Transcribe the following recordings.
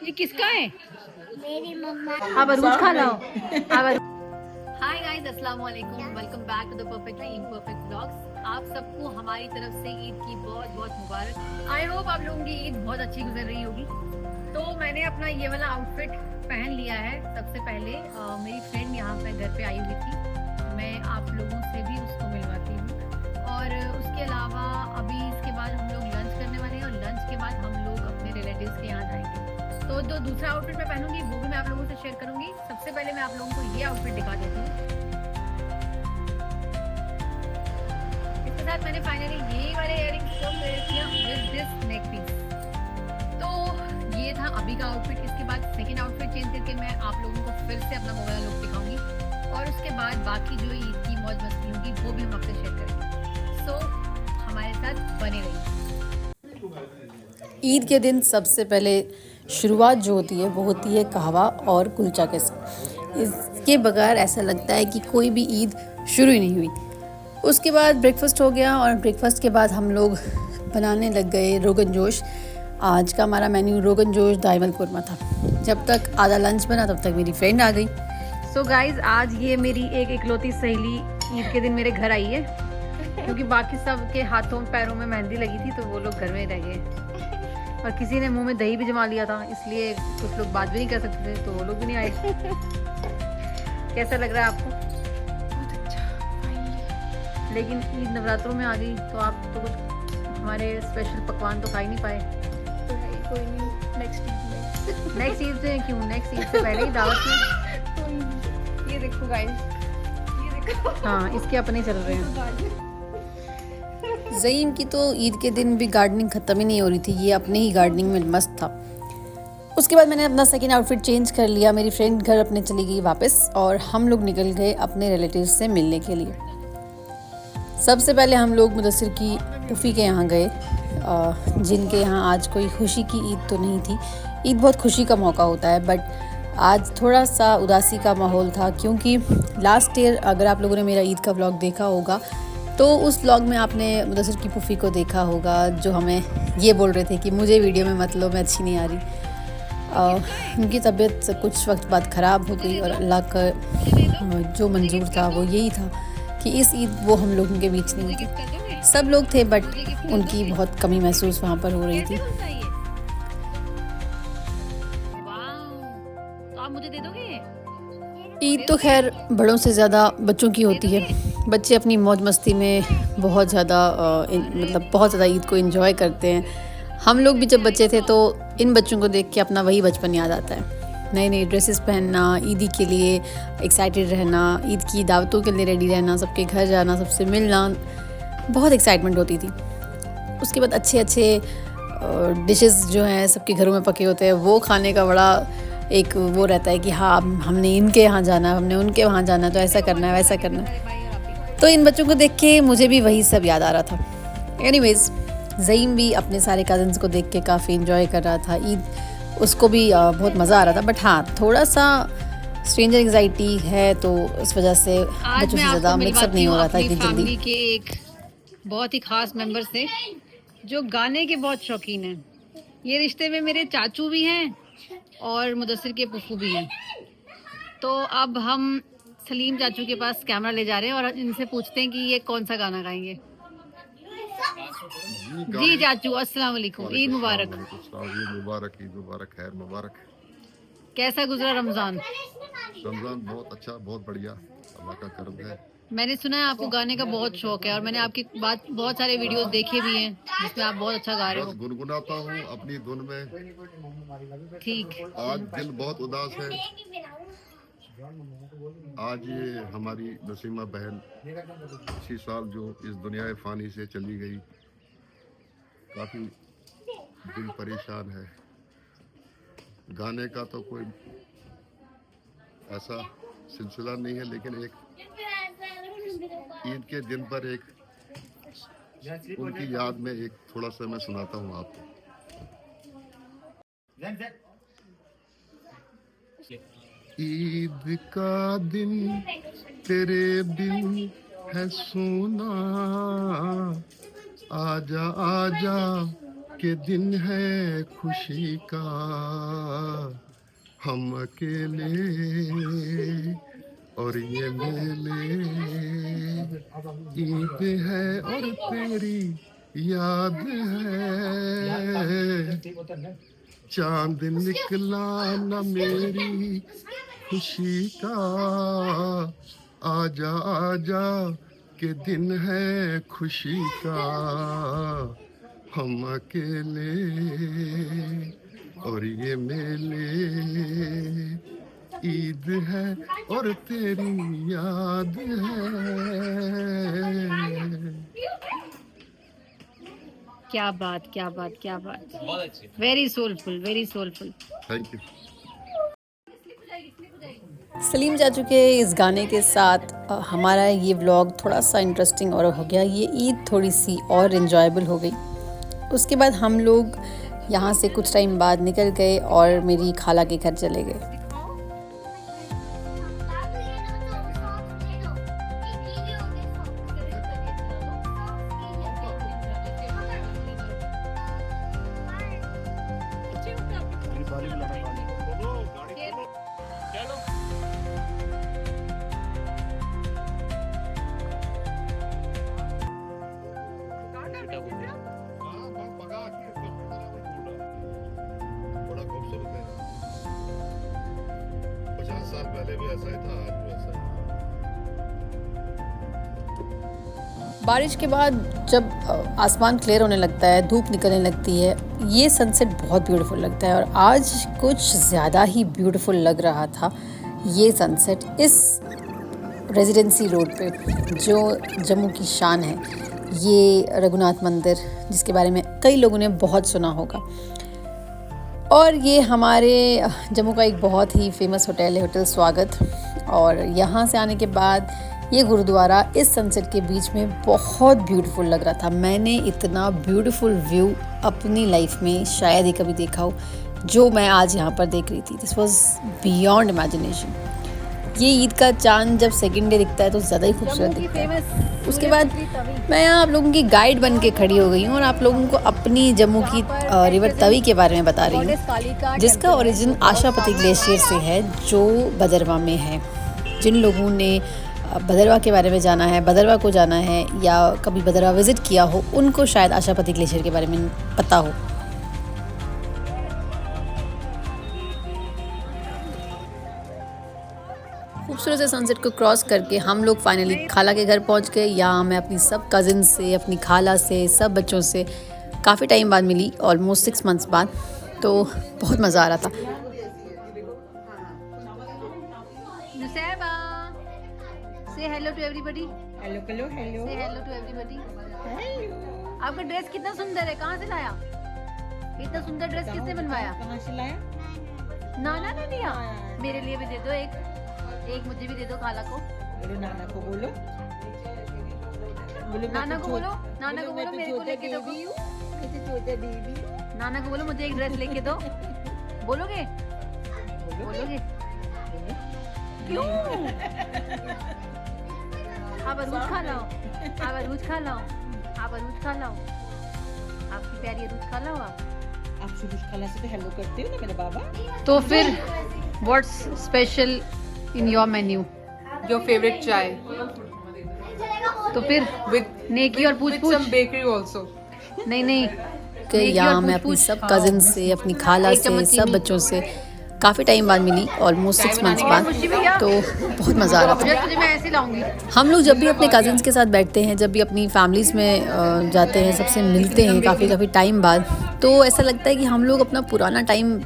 ये किसका है? मेरी मम्मा। अब अरूज खा लो। हाय गाइस, अस्सलाम वालेकुम, welcome back to the perfectly imperfect vlogs. आप सबको हमारी तरफ से ईद की बहुत बहुत मुबारक। आई होप आप लोगों की ईद बहुत अच्छी गुजर रही होगी। तो मैंने अपना ये वाला आउटफिट पहन लिया है। सबसे पहले मेरी फ्रेंड यहाँ पे घर पे आई हुई थी, मैं आप लोगों से भी उसको मिलवाती हूँ। और उसके अलावा अभी इसके बाद हम लोग लंच करने वाले हैं और लंच के बाद हम लोग अपने रिलेटिव्स के यहाँ जाएंगे। तो जो दूसरा आउटफिट मैं पहनूंगी वो भी मैं आप लोगों से शेयर करूंगी। सबसे पहले मैं आप लोगों को ये आउटफिट दिखा देती हूँ। इसके साथ मैंने फाइनली ये वाले इयररिंग्स को पेयर किया विद दिस नेक पीस। तो ये था अभी का आउटफिट। इसके बाद सेकंड आउटफिट चेंज करके मैं आप लोगों को फिर से अपना मोबाइल लुक दिखाऊंगी और उसके बाद बाकी जो ईद की मौज मस्ती होगी वो भी हम आपसे शेयर करेंगे। सो हमारे साथ बने रहिए। ईद के दिन सबसे पहले शुरुआत जो होती है वो होती है कहवा और कुलचा के साथ। इसके बगैर ऐसा लगता है कि कोई भी ईद शुरू ही नहीं हुई। उसके बाद ब्रेकफास्ट हो गया और ब्रेकफास्ट के बाद हम लोग बनाने लग गए रोगन जोश। आज का हमारा मेन्यू रोगन जोश दाइमल कुरमा था। जब तक आधा लंच बना तब तक मेरी फ्रेंड आ गई। सो गाइज, आज ये मेरी एक इकलौती सहेली ईद के दिन मेरे घर आई है, क्योंकि बाकी सब के हाथों पैरों में मेहंदी लगी थी तो वो लोग घर में रह गए और किसी ने मुंह में दही भी जमा लिया था, इसलिए कुछ लोग बात भी नहीं कर सकते थे तो वो लोग भी नहीं आए। कैसा लग रहा है आपको? बहुत अच्छा। लेकिन ईद नवरात्रों में आ गई तो आप तो कुछ हमारे स्पेशल पकवान तो खा ही नहीं पाए। तो कोई नहीं, नेक्स्ट ईद में। नेक्स्ट ईद से क्यों? नेक्स्ट ईद से पहले ही दावत में। कोई नहीं। ये देखो गाइस, ये देखो। हाँ, इसके अपने चल रहे हैं। ज़ईम की तो ईद के दिन भी गार्डनिंग ख़त्म ही नहीं हो रही थी, ये अपने ही गार्डनिंग में मस्त था। उसके बाद मैंने अपना सेकेंड आउटफिट चेंज कर लिया। मेरी फ्रेंड घर अपने चली गई वापस और हम लोग निकल गए अपने रिलेटिव्स से मिलने के लिए। सबसे पहले हम लोग मुदस्सिर की पुफ़ी के यहाँ गए, जिनके यहाँ आज कोई खुशी की ईद तो नहीं थी। ईद बहुत खुशी का मौका होता है, बट आज थोड़ा सा उदासी का माहौल था, क्योंकि लास्ट ईयर अगर आप लोगों ने मेरा ईद का व्लॉग देखा होगा तो उस व्लॉग में आपने मुदस्सिर की पुफ़ी को देखा होगा जो हमें ये बोल रहे थे कि मुझे वीडियो में मत लो, मैं अच्छी नहीं आ रही। उनकी तबीयत कुछ वक्त बाद ख़राब हो गई और अल्लाह का जो मंजूर था वो यही था कि इस ईद वो हम लोगों के बीच नहीं थी। सब लोग थे बट उनकी बहुत कमी महसूस वहाँ पर हो रही थी। तो आप मुझे दे दोगे? ईद तो खैर बड़ों से ज़्यादा बच्चों की होती है। बच्चे अपनी मौज मस्ती में बहुत ज़्यादा बहुत ज़्यादा ईद को एंजॉय करते हैं। हम लोग भी जब बच्चे थे तो इन बच्चों को देख के अपना वही बचपन याद आता है। नई नई ड्रेसेस पहनना, ईदी के लिए एक्साइटेड रहना, ईद की दावतों के लिए रेडी रहना, सबके घर जाना, सबसे मिलना, बहुत एक्साइटमेंट होती थी। उसके बाद अच्छे अच्छे डिशेस जो हैं सबके घरों में पके होते हैं, वो खाने का बड़ा एक वो रहता है कि हाँ हमने इनके यहाँ जाना है, हमने उनके वहाँ जाना है, तो ऐसा करना है वैसा करना है। तो इन बच्चों को देख के मुझे भी वही सब याद आ रहा था। एनीवेज़, ज़ईम भी अपने सारे कज़न्स को देख के काफ़ी इन्जॉय कर रहा था। ईद उसको भी बहुत मज़ा आ रहा था, बट हाँ थोड़ा सा स्ट्रेंजर एंग्जाइटी है तो इस वजह से बच्चों से ज़्यादा मिक्सअप नहीं हो रहा था इतनी जल्दी। के एक बहुत ही खास मेंबर से जो गाने के बहुत शौकीन हैं। ये रिश्ते में मेरे चाचू भी हैं और मुदस्सिर के फूफू भी हैं। तो अब हम सलीम चाचू के पास कैमरा ले जा रहे हैं और इनसे पूछते हैं कि ये कौन सा गाना गाएंगे। जी चाचू, अस्सलाम वालेकुम, ईद मुबारक। ईद मुबारक, ईद मुबारक, खैर मुबारक। कैसा गुजरा रमजान? रमजान बहुत अच्छा, बहुत बढ़िया, अल्लाह का करम है। मैंने सुना है आपको गाने का बहुत शौक है और मैंने आपकी बात बहुत सारे वीडियोस देखे भी हैं जिसमें आप बहुत अच्छा गा रहे हो। गुनगुनाता हूँ अपनी धुन में। ठीक। आज दिल बहुत उदास है। आज ये हमारी नसीमा बहन इसी साल जो इस दुनिया फ़ानी से चली गई, काफ़ी दिल परेशान है। गाने का तो कोई ऐसा सिलसिला नहीं है, लेकिन एक ईद के दिन पर एक उनकी याद में एक थोड़ा सा मैं सुनाता हूँ आपको। ईद का दिन तेरे बिन है सोना, आजा आजा के दिन है खुशी का, हम अकेले और ये मेले, ईद है और तेरी याद है, चांद निकला न मेरी खुशी का, आजा आजा के दिन है खुशी का, हम अकेले और ये मेले, ईद है और तेरी याद है। क्या बात, क्या बात, क्या बात, very soulful, very soulful. Thank you. Salim चाचू के इस गाने के साथ हमारा ये व्लॉग थोड़ा सा इंटरेस्टिंग और हो गया। ये ईद थोड़ी सी और इन्जॉयबल हो गई। उसके बाद हम लोग यहाँ से कुछ टाइम बाद निकल गए और मेरी खाला के घर चले गए। बड़ा खूबसूरत है। 50 साल पहले भी ऐसा ही था, आज भी ऐसा ही। बारिश के बाद जब आसमान क्लियर होने लगता है, धूप निकलने लगती है, ये सनसेट बहुत ब्यूटीफुल लगता है। और आज कुछ ज़्यादा ही ब्यूटीफुल लग रहा था ये सनसेट इस रेजिडेंसी रोड पे, जो जम्मू की शान है। ये रघुनाथ मंदिर, जिसके बारे में कई लोगों ने बहुत सुना होगा। और ये हमारे जम्मू का एक बहुत ही फेमस होटल है, होटल स्वागत। और यहाँ से आने के बाद ये गुरुद्वारा इस सनसेट के बीच में बहुत ब्यूटीफुल लग रहा था। मैंने इतना ब्यूटीफुल व्यू अपनी लाइफ में शायद ही कभी देखा हो, जो मैं आज यहाँ पर देख रही थी। This was beyond imagination. ये ईद का चांद जब सेकंड डे दिखता है तो ज़्यादा ही खूबसूरत दिखता है। उसके बाद मैं यहाँ आप लोगों की गाइड बन के खड़ी हो गई हूँ और आप लोगों को अपनी जम्मू की रिवर तवी के बारे में बता रही हूँ, जिसका ओरिजिन आशापति ग्लेशियर से है, जो भदरवा में है। जिन लोगों ने भदरवा के बारे में जाना है, भदरवा को जाना है या कभी भदरवा विज़िट किया हो, उनको शायद आशापति ग्लेशियर के बारे में पता हो। खूबसूरत से सनसेट को क्रॉस करके हम लोग फाइनली खाला के घर पहुंच गए। यहाँ मैं अपनी सब कज़िन से, अपनी खाला से, सब बच्चों से काफ़ी टाइम बाद मिली, ऑलमोस्ट 6 मंथ्स बाद। तो बहुत मज़ा आ रहा था। Nusaiba, say hello to everybody. Hello hello hello Say hello to everybody. आपका ड्रेस कितना सुंदर है, कहाँ से लाया? इतना सुंदर ड्रेस किसने बनवाया? कहाँ से लाया? नाना ने दिया। मेरे लिए भी दे दो एक मुझे भी दे दो, खाला को। बोलो नाना को बोलो, नाना को बोलो, नाना को बोलो मेरे को लेके दो। नाना को बोलो मुझे एक ड्रेस लेके दो। बोलोगे? बोलोगे? क्यों? आप अरूज खा लाओ, आप अरूज खा लाओ, आप अरूज खा लाओ, आपकी प्यारी अरूज खा लाओ। आप सुरुज खाला से तो हेलो करते हो ना मेरे बाबा। तो फिर what's special in your menu? Your favorite chai तो फिर नेकी और पूछ with पूछ। some bakery also. नहीं कि यहाँ मैं अपनी सब कज़िन से, अपनी खाला से, सब बच्चों से काफ़ी टाइम बाद मिली, ऑलमोस्ट 6 मंथ्स बाद। तो बहुत मज़ा आ रहा था। तुझे मैं ऐसे लाऊंगी। हम लोग जब भी अपने कज़िन्स के साथ बैठते हैं, जब भी अपनी फैमिलीज़ में जाते हैं, सबसे मिलते हैं काफ़ी टाइम बाद, तो ऐसा लगता है कि हम लोग अपना पुराना टाइम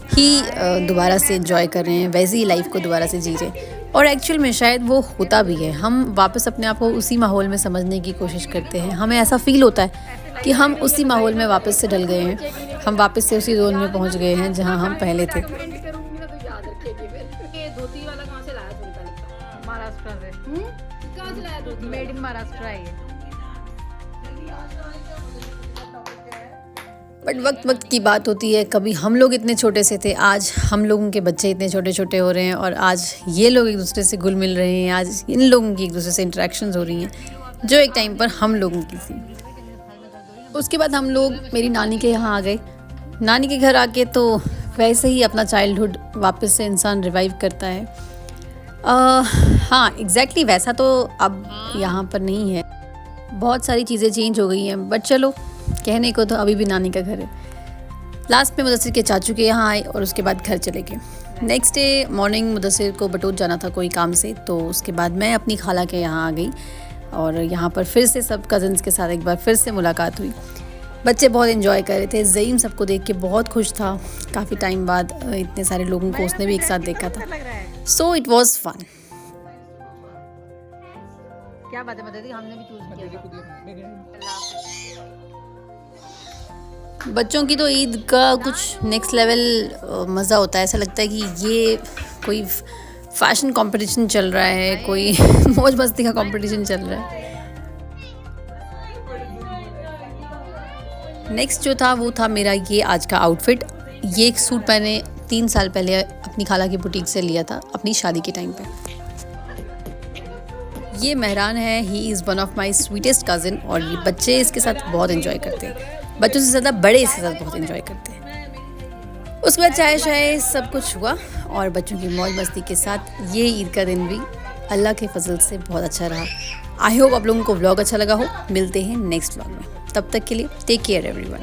ही दोबारा से एंजॉय कर रहे हैं, वैसी ही लाइफ को दोबारा से जी रहे हैं। और एक्चुअल में शायद वो होता भी है। हम वापस अपने आप को उसी माहौल में समझने की कोशिश करते हैं। हमें ऐसा फील होता है कि हम उसी माहौल में वापस से ढल गए हैं, हम वापस से उसी जोन में पहुंच गए हैं जहां हम पहले थे। महाराष्ट्र से। कहाँ से लाया धोती? मेड इन महाराष्ट्र है ये। बट वक्त की बात होती है। कभी हम लोग इतने छोटे से थे, आज हम लोगों के बच्चे इतने छोटे छोटे हो रहे हैं, और आज ये लोग एक दूसरे से घुल मिल रहे हैं। आज इन लोगों की एक दूसरे से इंटरेक्शंस हो रही हैं, जो एक टाइम पर हम लोगों की थी। उसके बाद हम लोग मेरी नानी के यहाँ आ गए। नानी के घर आके तो वैसे ही अपना चाइल्डहुड वापस से इंसान रिवाइव करता है। हाँ एग्जैक्टली वैसा तो अब यहाँ पर नहीं है, बहुत सारी चीज़ें चेंज हो गई हैं, बट चलो कहने को तो अभी भी नानी का घर है। लास्ट में मुदस्सिर के चाचू के यहाँ आए और उसके बाद घर चले गए। नेक्स्ट डे मॉर्निंग मुदस्सिर को बटोत जाना था कोई काम से, तो उसके बाद मैं अपनी खाला के यहाँ आ गई और यहाँ पर फिर से सब कज़न्स के साथ एक बार फिर से मुलाकात हुई। बच्चे बहुत एंजॉय कर रहे थे। ज़ईम सबको देख के बहुत खुश था, काफ़ी टाइम बाद इतने सारे लोगों को उसने भी एक साथ देखा था। So it was fun. क्या बात है मददी, हमने भी चूज किया। बच्चों की तो ईद का कुछ नेक्स्ट लेवल मज़ा होता है। ऐसा लगता है कि ये कोई फैशन कंपटीशन चल रहा है, कोई मौज मस्ती का कंपटीशन चल रहा है। नेक्स्ट जो था वो था मेरा ये आज का आउटफिट। ये एक सूट मैंने 3 साल पहले अपनी खाला की बुटीक से लिया था अपनी शादी के टाइम पे। ये मेहरान है, he is one of my sweetest cousin और ये बच्चे इसके साथ बहुत एंजॉय करते हैं। बच्चों से ज़्यादा बड़े इसके साथ बहुत एंजॉय करते हैं। उसके बाद चाय शाय सब कुछ हुआ और बच्चों की मौज मस्ती के साथ ये ईद का दिन भी अल्लाह के फजल से बहुत अच्छा रहा। आई होप आप लोगों को व्लॉग अच्छा लगा हो। मिलते हैं नेक्स्ट व्लॉग में, तब तक के लिए टेक केयर एवरीवन।